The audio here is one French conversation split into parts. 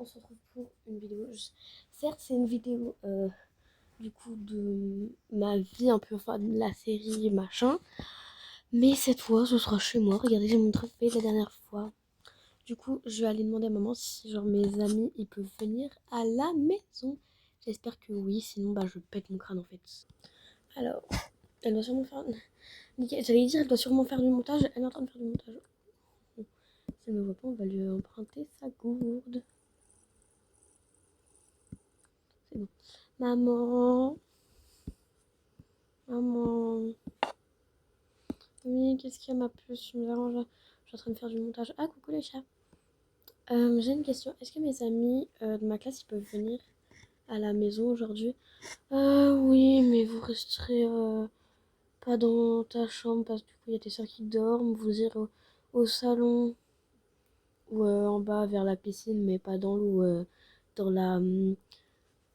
on se retrouve pour une vidéo. Certes, c'est une vidéo du coup de ma vie un peu, enfin de la série machin. Mais cette fois, ce sera chez moi. Regardez, j'ai montré la dernière fois. Du coup, je vais aller demander à maman si genre mes amis ils peuvent venir à la maison. J'espère que oui, sinon bah je pète mon crâne en fait. Alors, elle doit sûrement faire. J'allais dire, elle doit sûrement faire du montage. Elle est en train de faire du montage. Bon, si elle ne me voit pas, on va lui emprunter sa gourde. C'est bon. Maman. Maman. Oui, qu'est-ce qu'il y a ma puce? Tu me déranges. Je suis en train de faire du montage. Ah, coucou les chats. J'ai une question. Est-ce que mes amis de ma classe ils peuvent venir à la maison aujourd'hui? Oui, mais vous resterez pas dans ta chambre parce que du coup il y a tes soeurs qui dorment. Vous irez au salon ou en bas vers la piscine, mais pas dans l'eau, dans la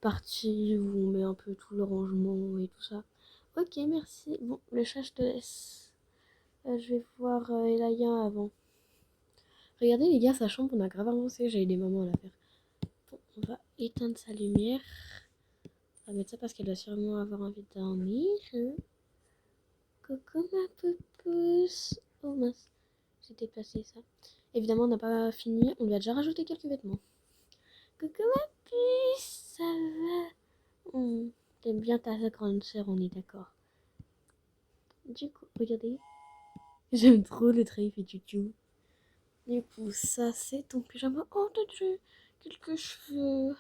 partie où on met un peu tout le rangement et tout ça. Ok, merci. Bon, le chat, je te laisse. Je vais voir Elaya avant. Regardez les gars, sa chambre, on a grave avancé. J'ai aidé maman à la faire. Bon, on va éteindre sa lumière. On va mettre ça parce qu'elle doit sûrement avoir envie de dormir. Hein. Coucou ma poupousse. Oh mince, j'ai déplacé ça. Évidemment, on n'a pas fini. On lui a déjà rajouté quelques vêtements. Coucou ma puce, ça va? T'aimes bien ta grande sœur, on est d'accord. Du coup, regardez. J'aime trop le trait, il fait tutu. Du coup, ça c'est ton pyjama. Oh, t'as déjà quelques cheveux.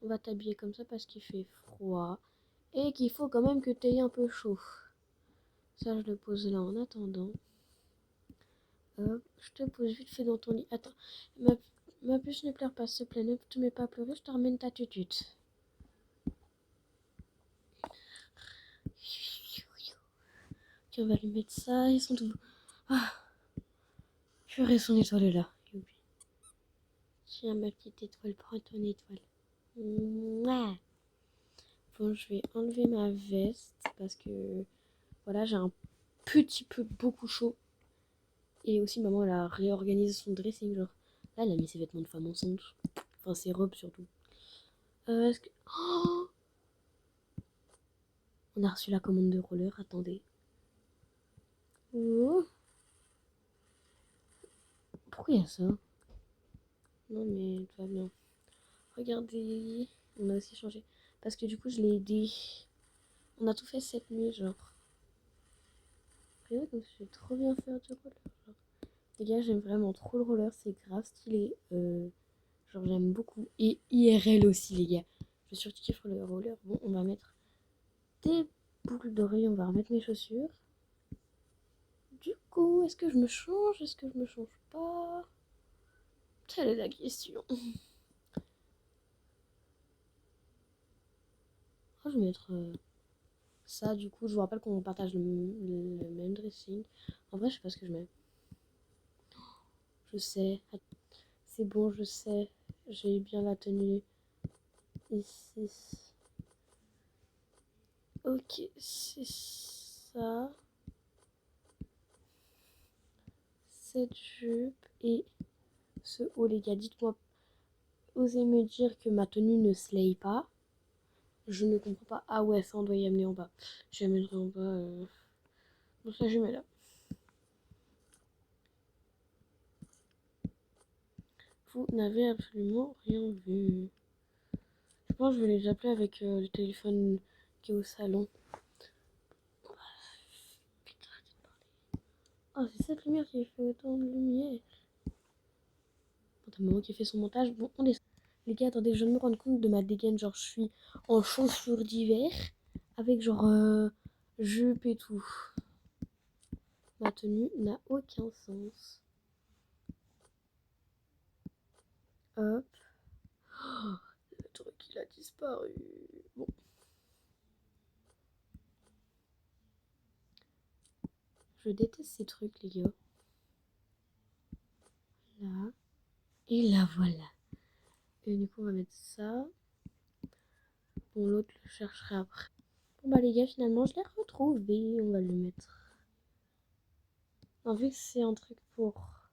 On va t'habiller comme ça parce qu'il fait froid. Et qu'il faut quand même que t'aies un peu chaud. Ça, je le pose là en attendant. Hop, je te pose vite fait dans ton lit. Attends, ma puce ne pleure pas, s'il te plaît. Ne te mets pas à pleurer, je te ramène ta tutute. Tiens, on va lui mettre ça. Ils sont tous. Ah, purée, son étoile est là. Youpi. Tiens, ma petite étoile, prends ton étoile. Mouah. Bon, je vais enlever ma veste parce que voilà, j'ai un petit peu beaucoup chaud. Et aussi, maman, elle a réorganisé son dressing. Genre, là, elle a mis ses vêtements de femme enceinte. Enfin, ses robes surtout. Est-ce que. Oh, on a reçu la commande de roller. Attendez. Oh. Pourquoi il y a ça? Non, mais tout va bien. Regardez. On a aussi changé. Parce que du coup, je l'ai aidé. On a tout fait cette nuit, genre. Regardez comme je vais trop bien faire du roller. Genre. Les gars, j'aime vraiment trop le roller. C'est grave stylé. Genre, j'aime beaucoup. Et IRL aussi, les gars. Je surkiffe le roller. Bon, on va mettre des boucles d'oreilles. On va remettre mes chaussures. Du coup, est-ce que je me change? Est-ce que je me change pas? Telle est la question. Oh, je vais mettre ça. Du coup, je vous rappelle qu'on partage le même dressing. En vrai, je sais pas ce que je mets. Je sais. C'est bon, je sais. J'ai bien la tenue ici. Ok, c'est ça. Cette jupe et ce haut, les gars. Dites-moi, osez me dire que ma tenue ne slay pas. Je ne comprends pas. Ah ouais, ça, on doit y amener en bas. J'amènerai en bas. Bon, ça, je mets là. Vous n'avez absolument rien vu. Je pense que je vais les appeler avec le téléphone qui est au salon. Oh, c'est cette lumière qui fait autant de lumière. T'as maman qui fait son montage. Bon, on descend. Les gars, attendez, je viens de me rendre compte de ma dégaine. Genre, je suis en chaussures d'hiver avec genre jupe et tout. Ma tenue n'a aucun sens. Hop. Oh, le truc, il a disparu. Bon. Je déteste ces trucs, les gars. Là. Et là, voilà. Et du coup, on va mettre ça. Bon, l'autre le chercherai après. Bon, bah, les gars, finalement, je l'ai retrouvé. On va le mettre. Non, vu que c'est un truc pour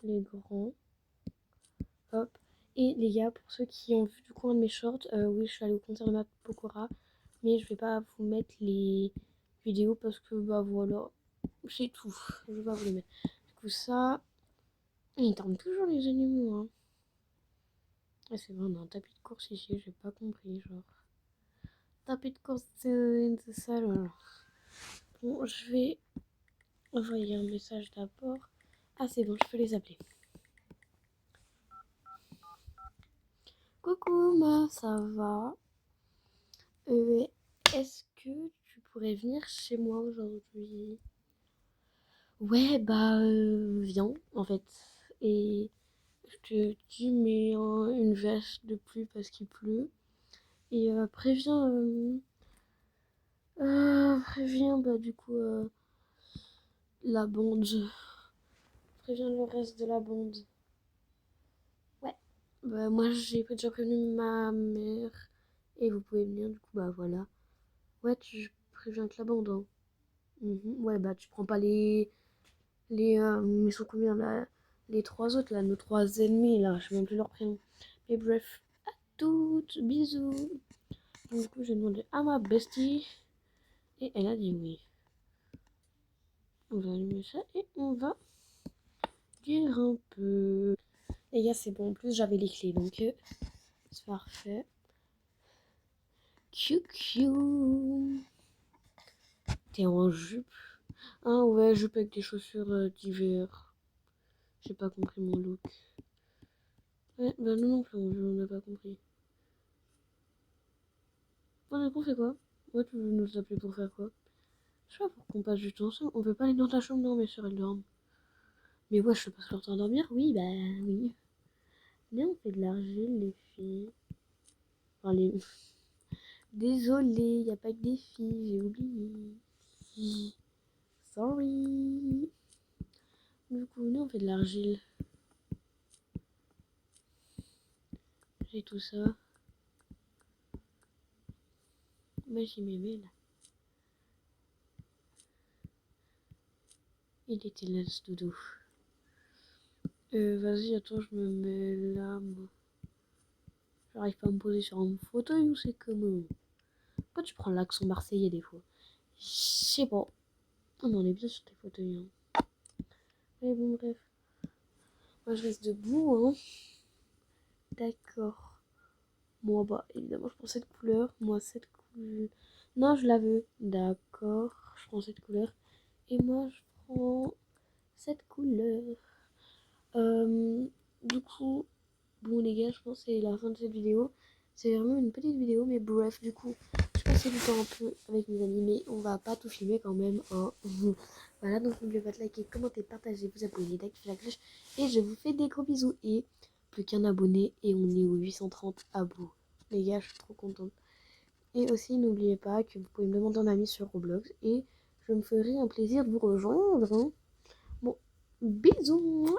les grands, Hop. Et les gars, pour ceux qui ont vu du coup un de mes shorts, oui, je suis allée au concert de Matt Pokora. Mais je vais pas vous mettre les vidéos parce que bah voilà, c'est tout. Je vais pas vous les mettre. Du coup, ça. Ils dorment toujours les animaux, hein. Ah, c'est vrai, on a un tapis de course ici, j'ai pas compris, genre. Tapis de course de salon. Bon, je vais envoyer un message d'abord. Ah, c'est bon, je peux les appeler. Coucou, meuf, ça va? Est-ce que tu pourrais venir chez moi aujourd'hui? Ouais, bah, viens, en fait. Et je te dis, mets une veste de pluie parce qu'il pleut. Et préviens, bah, du coup, la bande. Préviens le reste de la bande. Ouais. Bah, moi, j'ai déjà prévenu ma mère. Et vous pouvez venir, du coup, bah, voilà. Ouais, tu préviens que la bande, hein. Ouais, bah, tu prends pas ils sont combien, là? Les trois autres, là, nos trois ennemis, là, je sais même plus leur prénom. Mais bref, à toutes, bisous. Donc, du coup, j'ai demandé à ma bestie. Et elle a dit oui. On va allumer ça et on va dire un peu. Les gars, c'est bon. En plus, j'avais les clés, donc c'est parfait. Coucou. T'es en jupe? Ah ouais, jupe avec des chaussures d'hiver. J'ai pas compris mon look. Ouais, bah non plus, on n'a pas compris. On a fait quoi? Ouais, tu veux nous appeler pour faire quoi? Je sais pas, pour qu'on passe du temps ensemble. On peut pas aller dans ta chambre? Non, mes soeurs, elles dorment. Mais ouais, je passe leur temps à dormir? Oui, bah oui. Viens, on fait de l'argile, les filles. Enfin, les... Désolée, y a pas que des filles, j'ai oublié. Sorry. Du coup, nous, on fait de l'argile. J'ai tout ça. Moi, j'ai m'aimé, là. Il était là, ce doudou. Vas-y, attends, je me mets là, moi. J'arrive pas à me poser sur un fauteuil ou c'est comment? Pourquoi tu prends l'accent marseillais des fois? Je sais pas. On en est bien sur tes fauteuils, hein. Mais bon, bref. Moi, je reste debout, hein. D'accord. Moi, bah, évidemment, je prends cette couleur. Moi, cette couleur. Non, je la veux. D'accord. Je prends cette couleur. Et moi, je prends cette couleur. Du coup, bon, les gars, je pense que c'est la fin de cette vidéo. C'est vraiment une petite vidéo, mais bref, du coup, je passais du temps un peu avec mes amis, mais on va pas tout filmer quand même, hein. Voilà, donc n'oubliez pas de liker, commenter, partager, vous abonner, d'activer la cloche. Et je vous fais des gros bisous. Et plus qu'un abonné, et on est aux 830 abos. Les gars, je suis trop contente. Et aussi, n'oubliez pas que vous pouvez me demander un ami sur Roblox, et je me ferai un plaisir de vous rejoindre, hein. Bon, bisous.